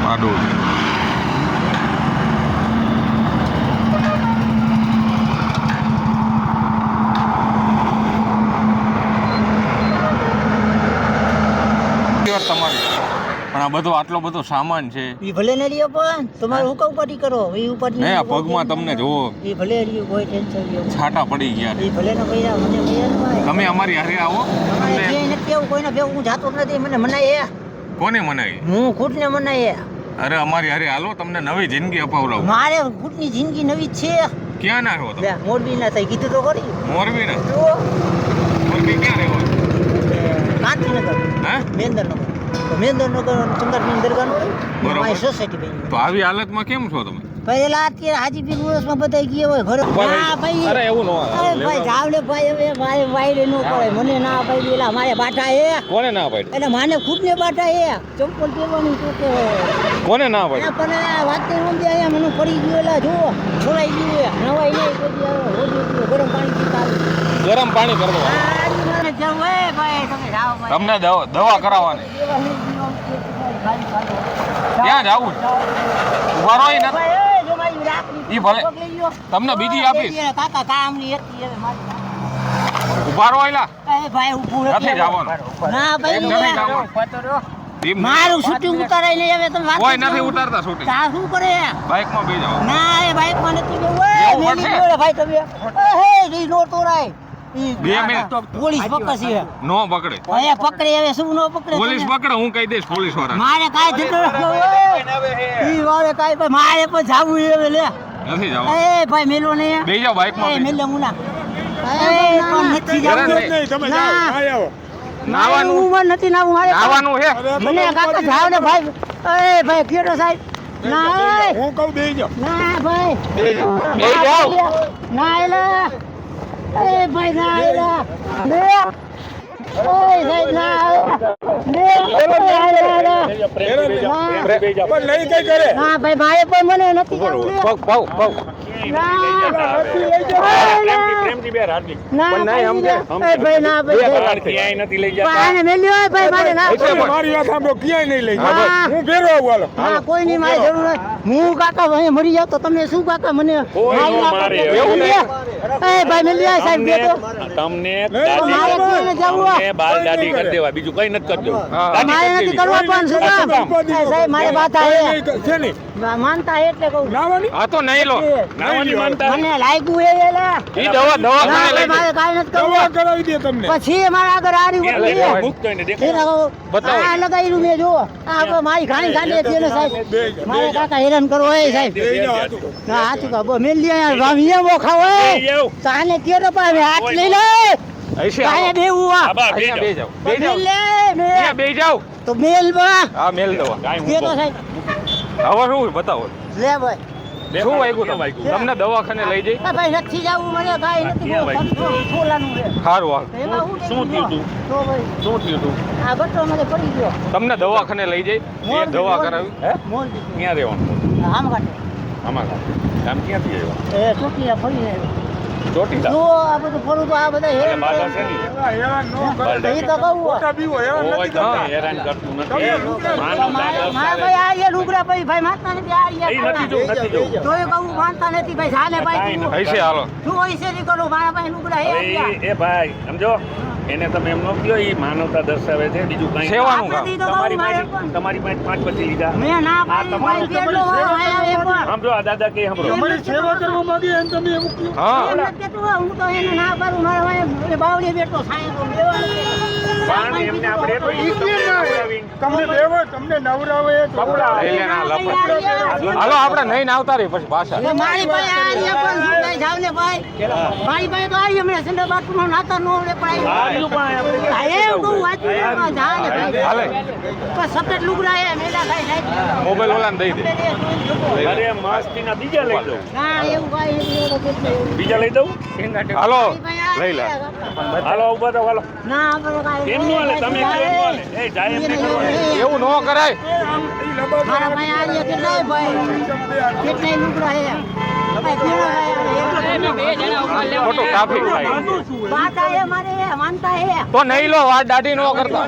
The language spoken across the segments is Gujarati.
આડું તમારી પણ આ બધો આટલો બધો સામાન છે ઈ ભલે ને લ્યો પણ તમારે હું કઉ ઉપાડી કરો ઈ ઉપાડી ને પગમાં તમને જોવો ઈ ભલે લ્યો કોઈ ટેન્શન લ્યો છાટા પડી ગયા ઈ ભલે ને ભૈયા મને ભૈયા ને ભાઈ તમે અમારી હારે આવો મને જે નથી કેવું કોઈને ભેગું હું જાતો નથી મને મનાય કોને મનાય હું ખુદને મનાય અરે અમારી હારે હાલો તમને નવી જિંદગી અપાવડાવું મારે ખુદની જિંદગી નવી જ છે ક્યાં ના રહો તમે મોરબી ના થઈ કીધું તો ખરી મોરબી ના મોરબી ક્યાં રહેવો કાંતિનગર હા મેંદરનગર મેંદરનગર ચંદ્રબીન દરગાહનું બરોબર. મારી સોસાયટી બની તો આવી હાલતમાં કેમ છો તમે પહેલા અત્યારે હાજીપીર ઉરસમાં બધા ગયા હોય ઘરે ના ભાઈ અરે એવું નો અરે ભાઈ જાવલે ભાઈ હવે ભાઈ વાયરે નો કરે મને ના ભાઈ એલા મારે બાટા હે કોને ના પાડી એટલે માને ખુદ ને બાટા હે ચંપલ પહેરવાનું તો કે કોને ના પાડી પણ વાત તો એમ દે અહીંયા મને પડી ગયો એલા જો છોડાઈ ગયું નવાઈ નહીં કોઈ હોજી ગરમ પાણી પીતા ગરમ પાણી કરવો મને જાવ એ ભાઈ તમે જાવ ભાઈ તમને દવા કરાવવાની ક્યાં જાવું ઉભા રહો ને ઈ ભલે તમને બીજી આપીશ કાકા કામની હતી હવે મારી ઉભા રહો એલા એ ભાઈ ઊભું નથી જવાનું ના ભાઈ નથી જવાનું મારું શૂટિંગ ઉતારાય નહીં હવે તમે વાત કોઈ નથી ઉતારતા શૂટિંગ તા શું કરે બાઇકમાં બેસી જાઓ ના એ બાઈક માં નથી બેવું એવું એ પડશે. મેલી ગયો ભાઈ તમે હે ઈ નો તોરાય ઈ 2 મિનિટ પોલીસ પકડશે નો પકડે હવે પકડે હવે શું નો પકડે પોલીસ પકડે હું કહી દઈશ પોલીસ વાળા મારે કાઈ થતો ઈ વાળે કાઈ ભાઈ મારે પણ જાવું હવે લે નથી જવાનું એ ભાઈ મેલો ને બેસી જાઓ બાઇકમાં એ બેસી મેલે મુના એ પણ નથી જાવું નહીં, તમે જાઓ આય આવો નાવાનું હું નથી નાવું મારે નાવાનું હે મને કાકા જાવ ને ભાઈ એ ભાઈ કેડો સાહેબ ના એ હું કહું બેહી જાઓ ના ભાઈ બેસી જાઓ ના એલા એ ભાઈ ના એલા લે ઓય સાહેબ ના લે પણ નહીં કઈ કરે ના ભાઈ ભાઈ પણ મને નથી જાવું લે. પગ પગ પગ ના નથી લઈ જાઓ પ્રેમથી બે રાજી ના પણ નહીં સમજે. એ ભાઈ ના ભાઈ ક્યાંય નથી લઈ જતા ભાઈ મેલ્યો હોય ભાઈ મારે ના એટલે પણ- મારી વાત સાંભળો ક્યાંય નહીં લઈ હા. જાઓ હું ફેરવા આવું હાલો હા કોઈ નહીં મારે જરૂર નથી હું કાકા ભાઈ મરી જાવ તો તમને શું કાકા મને કોઈ મારી નો ના મારે. કરજો. એવું નહીં. એ ભાઈ મેલ્યો સાહેબ દે તો તમને મારે કોઈને જવું હોય. તમને બાલ દાઢી કરી દેવા બીજું કઈ નથી કરજો હા. મારે નથી કરવા પણ શું કામ? એ સાહેબ મારે બાધા હે છે નહીં માનતા હે એટલે કહું નાવાની આ તો નહીં લો નાવાની માનતા મને લાગ્યું હે એલા ઈ દવા ના ખાને ભાઈ લઈ મારે કાંઈ નથી દવા કરવું કરાવી દે તમને પછી મારા આગળ આરી ક્યાં લઈ ઉતરી જવા? મુક્ત હોય ને દેખાય. બતાવો. આ લગાવ્યું મેં જો આ તો મારી ઘાણી ગાડી હતી ને સાહેબ મારે કાકા હેરાન કરવો હે સાહેબ બેહી જાઓ હાથું. ના હાચું કા બો મેલ લે યાર ભામિયા મોખા લઈ હોય જાઓ. તાને તેરો પાસે હાથ લઈ લે અહીંથી કાય આવો. બેવું આ આબા, બે અહીંયા જાઓ. બેસી જાઓ બેસી જાઓ મેલ લે અહીંયા બેસી જાઓ તો મેલ બા હા મેલ દવા કાંઈ તે તો મૂકો. સાહેબ હવે શું બતાવો લે ભાઈ શું વાગ્યું તમને? તમને દવાખાને લઈ જઈ આ ભાઈ નથી જાવું મને કાઈ નથી ક્યાં બહુ ભાઈ? છોલાનું છે સારું હાલ એમાં હું શું થયું તું? તો ભાઈ શું થયું તું આ બટ્ટો મને પડી ગયો તમને દવાખાને લઈ જઈ એ દવા કરાવી હે? મોલ દીધો ક્યાં રહેવાનું આમ કાટે આમાં ગામ ક્યાંથી આવ્યા એ ચોકીયા ફરીને ચોટીલા જો આ બધું ફરું તો આ બધા એટલે હેરાન બાધા છે નહીં. હેરાન ન કરો એ તો કહું ખોટા બીવો હેરાન કોઈ નથી કરતા તમને હેરાન કરતું નથી તમે માનવતા મારા દર્શાવે. ભાઈ આ એ લુગડા ભાઈ માનતા નથી આ એ નથી જોવું, નથી જોવું. તો એ કહું માનતા નથી ભાઈ ચાલે ભાઈ કાંઈ તું. અહીંથી હાલો શું હોય છે નહીં કરું મારા ભાઈ લુગડા હે હવે એ ભાઈ સમજો એને તમે એમ ન કહો એ માનવતા દર્શાવે છે બીજું કાંઈ સેવાનું કામ નથી તો કહું તમારી મારે પાસે પણ. તમારી પાસે 5 પછી લીધા મેં ના પાડી તમારું ભાઈ કેટલો વારો આયા એ પણ સમજો આ દાદા કે સાંભળો તમારી સેવા કરવા માંગીએ એમ તમે એવું કહો હા એમ નથી કહેતું, હું તો એને ના પાડું મારા ભાઈ બાવળી બેઠો સાંઈ તો લેવા નથી. પણ એમને આપણે તો ઈ તમને દેવો તમને નવરાવે કપડાં. લઈ લે ના લપટ હાલો આપણે નહીં આવતા રહી પછી પાછા તો મારી ભાઈ આ રહ્યા પણ શું થાય જાવ ને ભાઈ મારી ભાઈ તો આવી હમણાં સંડા બાથરૂમમાં નાતા નો રે પણ હા, એનું પણ આપણે આવી. હા, એમ કહું વાંચું ને પણ જા ને ભાઈ હાલે પણ સફેદ લુગડા હે મેલા ખાઈ જાય મોબાઈલ ઓલાને દઈ દે અરે મસ્તીના બીજા લઈ દઉં ના એવું કાંઈ નથી. બીજા લઈ દઉં હાલો ભાઈ આ લઈ લે હાલો ઉભા તો હાલો ના આપણે કાંઈ એમ નો હાલે તમે કહો એમ નો હાલે એ જાય એમ નહીં કરવાનું. એવું ન કરાય મારા ભાઈ આ રહ્યા કેટલાય ભાઈ કેટલાય લુગડા હે ભાઈ કેળો હે ખોટું ટ્રાફિક થાય માનતા હે મારે માનતા હે તો નહીં લો વાત દાઢી ન કરતા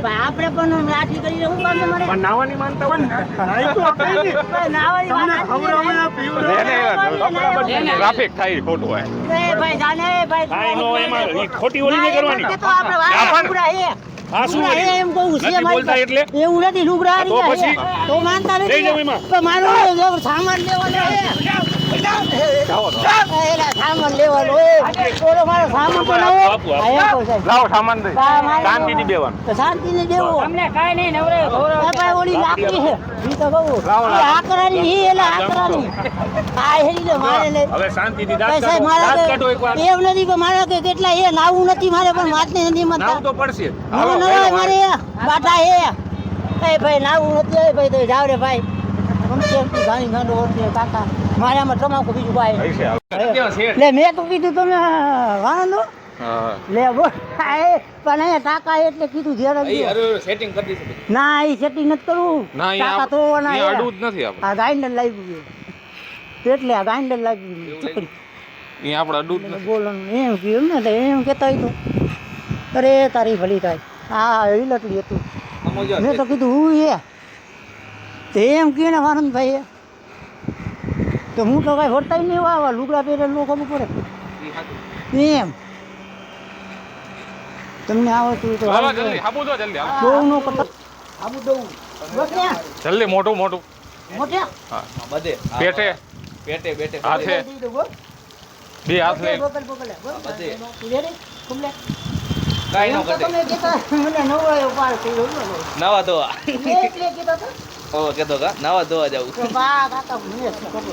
ભાઈ આપણે પણ લાઠી કરીને હું કામ મારે પણ નાવાની માનતા હોય ને? નાઈ તો કઈ નહીં. ભાઈ નાવાની તમને વાત ખવડાવવાના, પીવડાવવાના. ટ્રાફિક થાય ખોટું હોય એ ભાઈ જાને ભાઈ કાંઈ નો એમાં ઈ ખોટી ઓલી નહીં કરવાની. તો આપણે વાત લુગડા હે આ શું લુગડા હે એમ કહું છે નથી મારી બોલતા એટલે? પાસે. એવું નથી લુગડા તો હારી પછી? ગયા હે. તો માનતા લઈ જાઓ નથી એમાં. તો મારું જો સામાન લેવાનો હે એલા સામાન લેવાનો હે ઓલો મારો સામાન તો લાવો આપો, આપો. આયા કહું સાહેબ લાવો સામાન દઈ શાંતિથી બેવાનું. તો શાંતિને દેવો અમને કાઈ નહીં નવરે ભાઈ ઓલી લાકડી છે ઈ તો કહું એ આકરાની હી એલા આકરાની આ હેરી ને મારે ને હવે શાંતિથી દાંત ભાઈ સાહેબ કાઢો. દાંત મારા કાઢો એકવાર. એમ નથી કે મારા કે કેટલા એ નાવું નથી મારે પણ માથને નથી મતતા નાવું તો પડશે. નવો નવો મારે બાટા હે એ ભાઈ નાવું નથી એ ભાઈ તો જાવ રે ભાઈ ગમશે એમ ગાણી ગાંડો ઓળખે કાકા મારે આમાં તમાકુ બીજું ભાઈ પૈસે હાલો. લે મેં તો કીધું તમે વાંધો હા લે બોલ એ પણ અહીંયા ટાકા એટલે કીધું ધ્યાન સેટિંગ કરી દીધું ના એ સેટિંગ નથી કરવું ના ટાકા તો અહીંયા અડવું જ નથી આપણે આ ગાઈન્ડર લાગ્યું એટલે આ ગાઈન્ડર લાગ્યું ચકડી અહીંયા આપણે અડવું જ નથી બોલવાનું એમ કહ્યું ને તો એમ કહેતા હોય તો અરે તારી ભલી થાય હા હિલટલી હતું મેં તો કીધું હું એ તો એમ કહે ને વાનંદભાઈ તો હું તો કાંઈ ભરતા નહીં વાવા લુગડા પહેરે લોકો ખબર પડે એમ તમને આવડતું હોય તો હાલો હાલો. જલ્દી હાબુ દો જલ્દી હાલો. બહુ નો કરતા આબુ દઉં મોટ્યા જલ્દી મોટું મોટું મોટ્યા પેટે હાથે બે હાથ લઈ બગલ બગલ બધે રેડી કુમલે કાઈ નો કરે તમે કીધા મને નવરાયો પાર કર્યો નાવા ધોવા એટલે કીધા તો ઓ કેતો કા નાવા ધોવા જાવું તો બા કાકા મને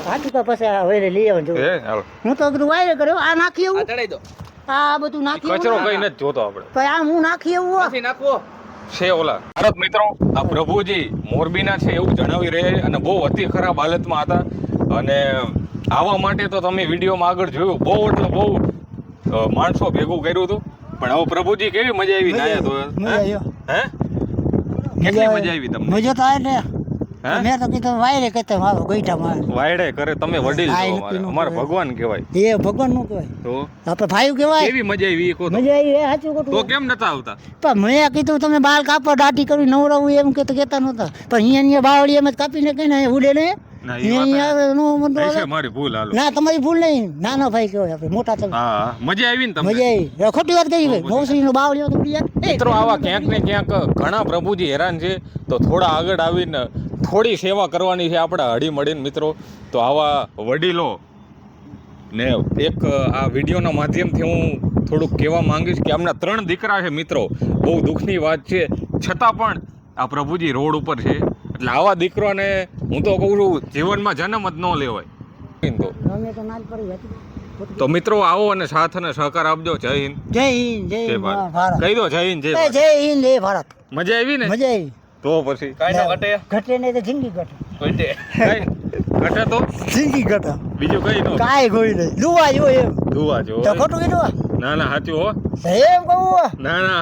હાથી તો પછી આ હવે લઈ આવજો એ હાલો હું તો બધું વાયર કર્યો આ નાખી આ એવું ચડાઈ દો આ બધું નાખી એવું કચરો કઈ નથી જોતો આપણે પછી આ હું નાખી એવું નથી નાખવો છે ઓલા ભારત મિત્રો આ પ્રભુજી મોરબીના છે એવું જણાવી રહ્યા છે અને બહુ અતિ ખરાબ હાલતમાં હતા અને આવા માટે તો તમે વિડીયોમાં આગળ જોયું બહુ એટલે બહુ માણસો ભેગું કર્યું હતું પણ હવે પ્રભુજી કેવી મજા આવી નાયા તો મજા આવ્યો. હે કેટલી મજા આવી તમને મજા તો આવે ને હે મેં તો કીધું વાયરે કહેતા મારો ગઈઠા મારે વાયડે કરે તમે વડીલ હા, છો એ અમારે નક્કી ન અમારે કહેવાય. ભગવાન કહેવાય એ ભગવાન નું કહેવાય તો આપણે ભાઈ કહેવાય કેવી મજા આવી એ કહો તો. મજા આવી એ સાચું તો ખોટું કેમ નતા આવતા પણ મેં કીધું તમે બાલ કાપો દાઢી કરી નવરાવું એમ કે કહેતા નહોતા પણ અહીંયા બાવળી એમ જ કાપીને કહીને ઉડે ને ના, એ વાત અહીંયા આવે નો મન તો છે મારી ભૂલ હાલો ના તમારી ભૂલ નહીં નાનો ભાઈ કહેવાય આપણે મોટા તમે હા મજા આવી ને તમને મજા આવી ખોટી વાત કરી ભાઈ મોસરીનો બાવળીઓ તો ઉડી જાય મિત્રો આવા ક્યાંક ને ક્યાંક ઘણા પ્રભુજી હેરાન છે તો થોડા આગળ આવીને થોડી સેવા કરવાની છે આપણે હળી મળીને મિત્રો તો આવા વડીલો ને એક આ વિડીયોના માધ્યમથી હું થોડુંક કહેવા માંગીશ કે આમના 3 દીકરા છે મિત્રો બહુ દુઃખની વાત છે છતાં પણ આ પ્રભુજી રોડ ઉપર છે એટલે આવા દીકરાને હું તો કહું છું જીવનમાં જન્મ જ ન લેવાય તો અમે તો નાલ પડી હતી તો મિત્રો આવો અને સાથ અને સહકાર આપજો જય હિન્દ જય હિન્દ જય જય ભારત ભારત કહી દો જય હિન્દ જય એ ભારત જય હિન્દ જય ભારત મજા આવી ને મજા આવી તો પછી કાઈ નો ઘટે ઘટે નહીં તો જિંદગી ઘટે કોઈટે કઈ ઘટે તો જિંદગી ઘટે બીજું કઈ નો કાંઈ કોઈ નહીં દુવા જો એમ દુવા જો તો ખોટું કીધું ના ના સાચું હો એમ કહું ના ના